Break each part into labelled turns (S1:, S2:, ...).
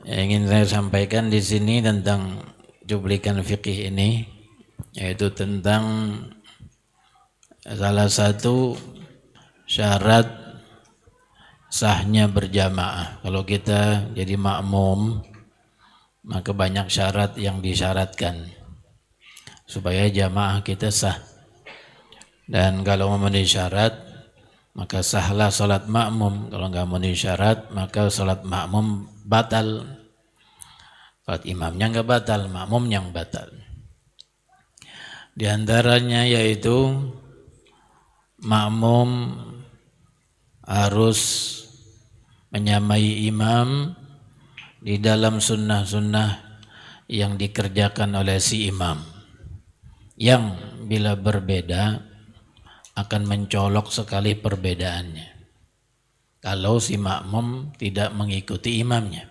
S1: Yang ingin saya sampaikan di sini tentang cuplikan fikih ini, yaitu tentang salah satu syarat sahnya berjamaah. Kalau kita jadi makmum, maka banyak syarat yang disyaratkan supaya jamaah kita sah. Dan kalau memenuhi syarat, maka sahlah salat makmum. Kalau nggak memenuhi syarat, maka salat makmum batal. Salat imamnya nggak batal, makmum yang batal. Di antaranya yaitu makmum harus menyamai imam di dalam sunnah-sunnah yang dikerjakan oleh si imam, yang bila berbeda akan mencolok sekali perbedaannya kalau si makmum tidak mengikuti imamnya.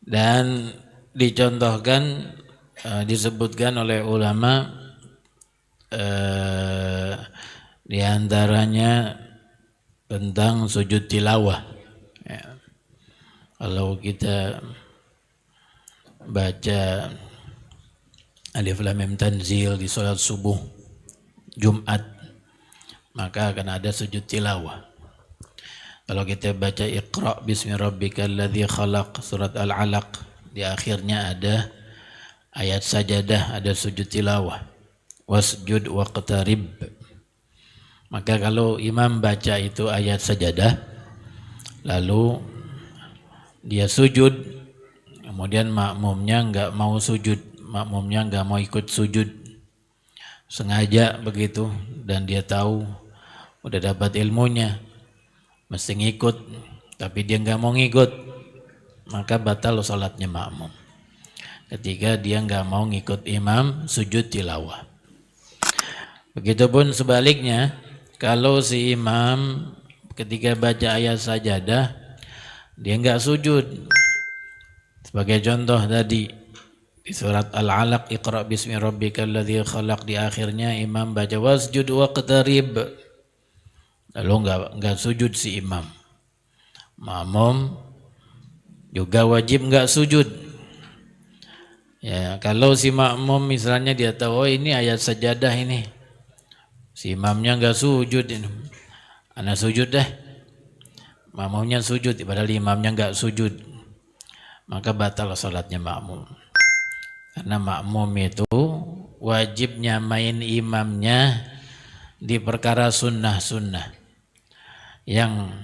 S1: Dan dicontohkan, disebutkan oleh ulama, di antaranya tentang sujud tilawah. Ya. Kalau kita baca Alif Lam Mim Tanzil di sholat subuh Jumat, maka akan ada sujud tilawah. Kalau kita baca Iqra bismi rabbikal ladzi khalaq surat Al-Alaq, di akhirnya ada ayat sajadah, ada sujud tilawah. Wasjud waqtarib. Maka kalau imam baca itu ayat sajadah, lalu dia sujud, kemudian makmumnya enggak mau sujud, makmumnya enggak mau ikut sujud, sengaja begitu, dan dia tahu udah dapat ilmunya, mesti ngikut, tapi dia enggak mau ngikut, maka batal salatnya makmum ketika dia enggak mau ngikut imam sujud tilawah. Begitupun sebaliknya, kalau si imam ketika baca ayat sajadah dia enggak sujud, sebagai contoh tadi di surat Al-Alaq, Iqra bismi rabbikal ladzi khalaq, di akhirnya imam baca wasjud waqtarib, lalu enggak sujud si imam, makmum juga wajib enggak sujud. Ya, kalau si makmum misalnya dia tahu, oh ini ayat sajadah ini, si imamnya enggak sujud, ini ana sujud deh, makmumnya sujud padahal imamnya enggak sujud, maka batal salatnya makmum. Karena makmum itu wajib nyamain imamnya di perkara sunnah-sunnah yang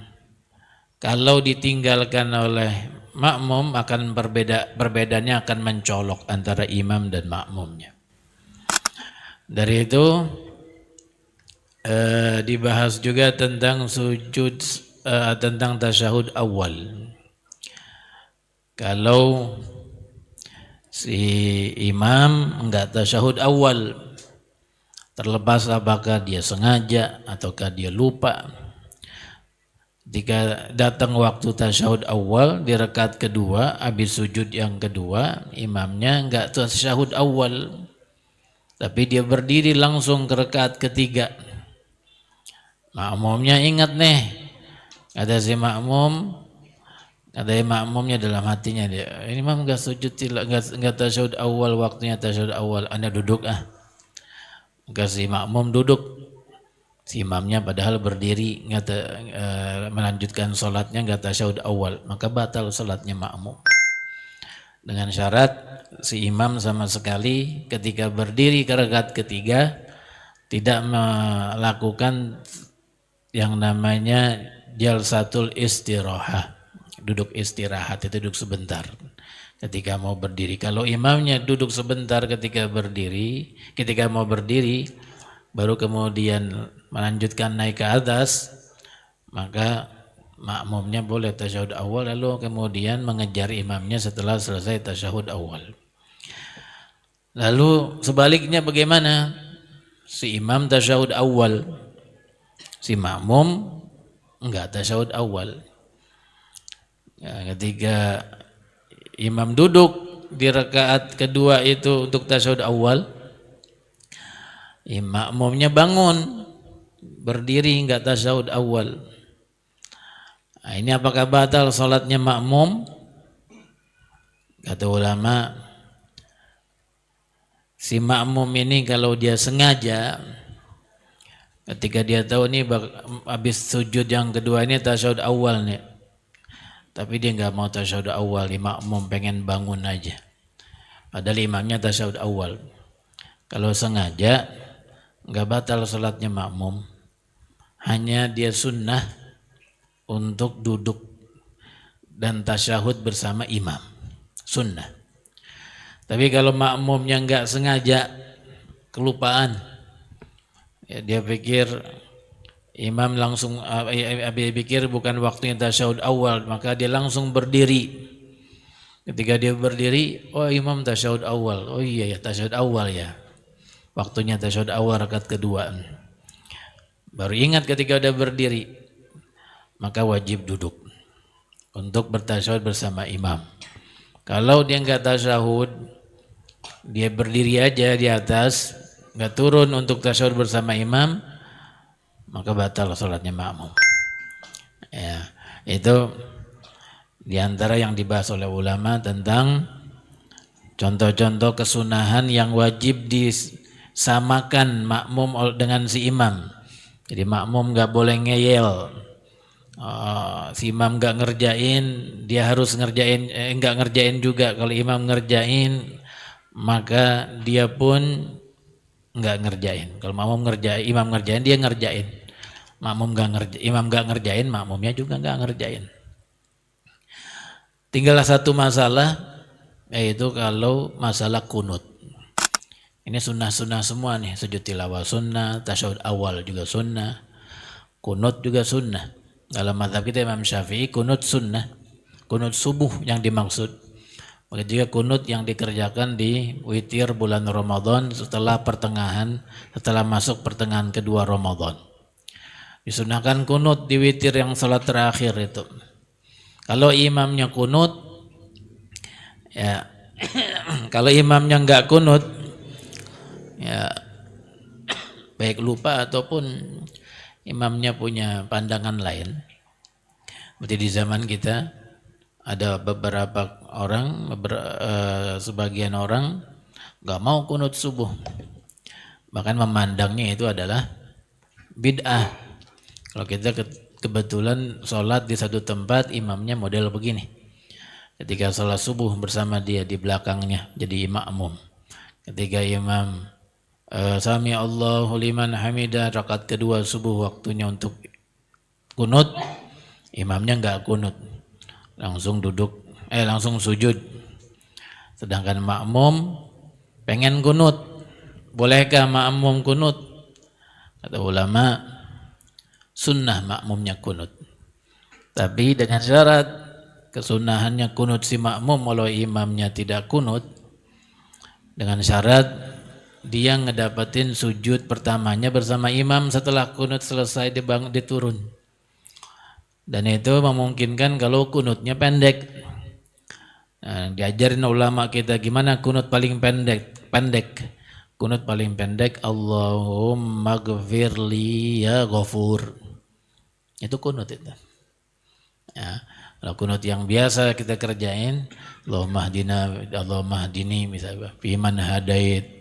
S1: kalau ditinggalkan oleh makmum akan perbedaannya akan mencolok antara imam dan makmumnya. Dari itu dibahas juga tentang sujud, tentang tasyahud awal. Kalau si imam enggak tasyahud awal, terlepas apakah dia sengaja ataukah dia lupa, ketika datang waktu tasyahud awal di rakaat kedua, habis sujud yang kedua, imamnya enggak tasyahud awal, tapi dia berdiri langsung ke rakaat ketiga. Makmumnya ingat nih, kata si makmum, kata makmumnya dalam hatinya dia, ini imam enggak sujud, enggak tasyahud awal, waktunya tasyahud awal, anda duduk ah. Maka si makmum duduk, si imamnya padahal berdiri, melanjutkan sholatnya enggak tasyahud awal, maka batal sholatnya makmum. Dengan syarat si imam sama sekali ketika berdiri ke rakaat ketiga tidak melakukan yang namanya jalsatul istirahah, duduk istirahat, itu duduk sebentar ketika mau berdiri. Kalau imamnya duduk sebentar ketika mau berdiri baru kemudian melanjutkan naik ke atas, maka makmumnya boleh tasyahud awal lalu kemudian mengejar imamnya setelah selesai tasyahud awal. Lalu sebaliknya bagaimana? Si imam tasyahud awal, si makmum enggak tasyahud awal. Ya, ketika imam duduk di rakaat kedua itu untuk tasyahud awal, makmumnya bangun berdiri enggak tasyahud awal. Nah, ini apakah batal sholatnya makmum? Kata ulama, si makmum ini kalau dia sengaja, ketika dia tahu nih habis sujud yang kedua ini tasyahud awal nih, tapi dia nggak mau tasyahud awal, di makmum pengen bangun aja, padahal imamnya tasyahud awal. Kalau sengaja nggak batal sholatnya makmum, hanya dia sunnah untuk duduk dan tasyahud bersama imam, sunnah. Tapi kalau makmumnya nggak sengaja, kelupaan, ya dia pikir imam langsung pikir bukan waktunya tasyahud awal, maka dia langsung berdiri. Ketika dia berdiri, oh imam tasyahud awal, oh iya ya tasyahud awal ya, waktunya tasyahud awal rakaat kedua. Baru ingat ketika udah berdiri, maka wajib duduk untuk bertasyahud bersama imam. Kalau dia nggak tasyahud, dia berdiri aja di atas, nggak turun untuk tasyahud bersama imam, maka batal sholatnya makmum. Ya, itu diantara yang dibahas oleh ulama tentang contoh-contoh kesunahan yang wajib disamakan makmum dengan si imam. Jadi makmum nggak boleh ngeyel. Si imam nggak ngerjain, dia harus ngerjain, nggak ngerjain juga. Kalau imam ngerjain, maka dia pun nggak ngerjain. Kalau makmum ngerjain, imam ngerjain, dia ngerjain. Makmum nggak ngerjain, imam nggak ngerjain, makmumnya juga nggak ngerjain. Tinggal satu masalah, yaitu kalau masalah kunut. Ini sunnah-sunnah semua nih, sujud tilawah sunnah, tasyahud awal juga sunnah, kunut juga sunnah. Dalam mazhab kita Imam Syafi'i kunut sunnah, kunut subuh yang dimaksud. Begitu juga kunut yang dikerjakan di witir bulan Ramadan setelah masuk pertengahan kedua Ramadan. Disunahkan kunut di witir yang salat terakhir itu. Kalau imamnya kunut, ya kalau imamnya enggak kunut, ya baik lupa ataupun imamnya punya pandangan lain. Seperti di zaman kita ada beberapa orang, sebagian orang nggak mau kunut subuh, bahkan memandangnya itu adalah bid'ah. Kalau kita kebetulan sholat di satu tempat, imamnya model begini, ketika sholat subuh bersama dia di belakangnya jadi makmum. Ketika imam Sami Allahu liman hamidah, rakaat kedua subuh waktunya untuk kunut, imamnya enggak kunut, langsung langsung sujud. Sedangkan makmum pengen kunut. Bolehkah makmum kunut? Kata ulama, sunnah makmumnya kunut. Tapi dengan syarat kesunahannya kunut si makmum walau imamnya tidak kunut, dengan syarat dia ngedapetin sujud pertamanya bersama imam setelah kunut selesai diturun. Dan itu memungkinkan kalau kunutnya pendek. Nah, diajarin ulama kita gimana kunut paling pendek. Kunut paling pendek, Allahumma gfirli ya ghafur. Itu kunut itu. Ya, kalau kunut yang biasa kita kerjain, Allahumma hdini misalnya, fiman hadait,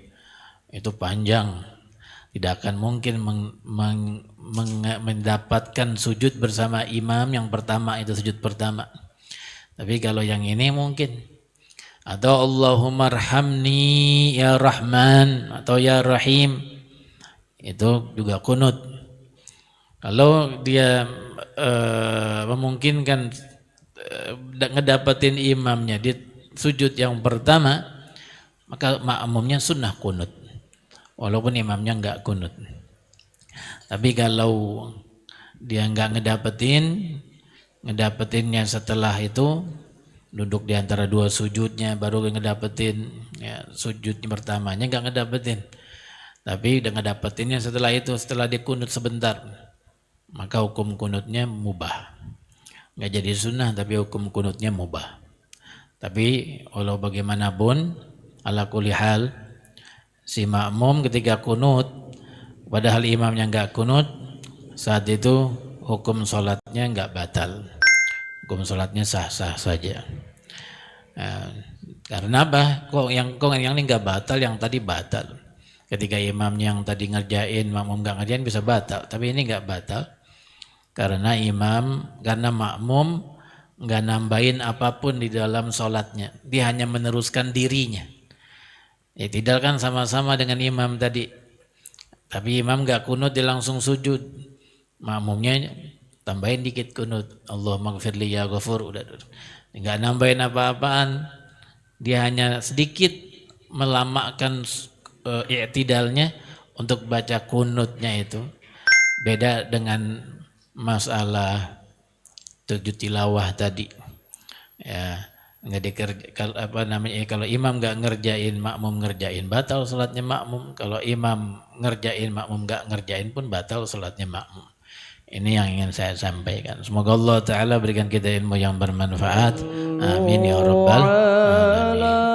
S1: itu panjang, tidak akan mungkin mendapatkan sujud bersama imam yang pertama, itu sujud pertama. Tapi kalau yang ini mungkin, atau Allahumma arhamni ya Rahman atau ya Rahim, itu juga kunut. Kalau dia memungkinkan ngedapetin imamnya di sujud yang pertama, maka makmumnya sunnah kunut walaupun imamnya enggak kunut. Tapi kalau dia enggak ngedapetinnya setelah itu, duduk di antara dua sujudnya baru ngedapetin, ya, sujud pertamanya enggak ngedapetin, tapi udah ngedapetinnya setelah itu, setelah dia kunut sebentar, maka hukum kunutnya mubah. Enggak jadi sunnah tapi hukum kunutnya mubah. Tapi walau bagaimanapun, ala kulli hal, si makmum ketika kunut padahal imamnya enggak kunut, saat itu hukum sholatnya enggak batal. hukum sholatnya sah-sah saja. Nah, karena apa? Kok yang ini nggak batal, yang tadi batal. Ketika imam yang tadi ngerjain, makmum nggak ngerjain bisa batal. Tapi ini nggak batal karena makmum nggak nambahin apapun di dalam sholatnya. Dia hanya meneruskan dirinya. Tidak kan sama-sama dengan imam tadi. Tapi imam nggak kunut, dia langsung sujud. Makmumnya tambahin dikit kunut. Allahumma gfirli ya ghafur. Udah. Nggak nambahin apa-apaan. Dia hanya sedikit melamakan i'tidalnya untuk baca kunutnya itu. Beda dengan masalah sujud tilawah tadi. Ya, kalau imam nggak ngerjain, makmum ngerjain, batal salatnya makmum. Kalau imam ngerjain, makmum nggak ngerjain pun batal salatnya makmum. Ini yang ingin saya sampaikan. Semoga Allah Ta'ala berikan kita ilmu yang bermanfaat. Amin ya rabbal alamin.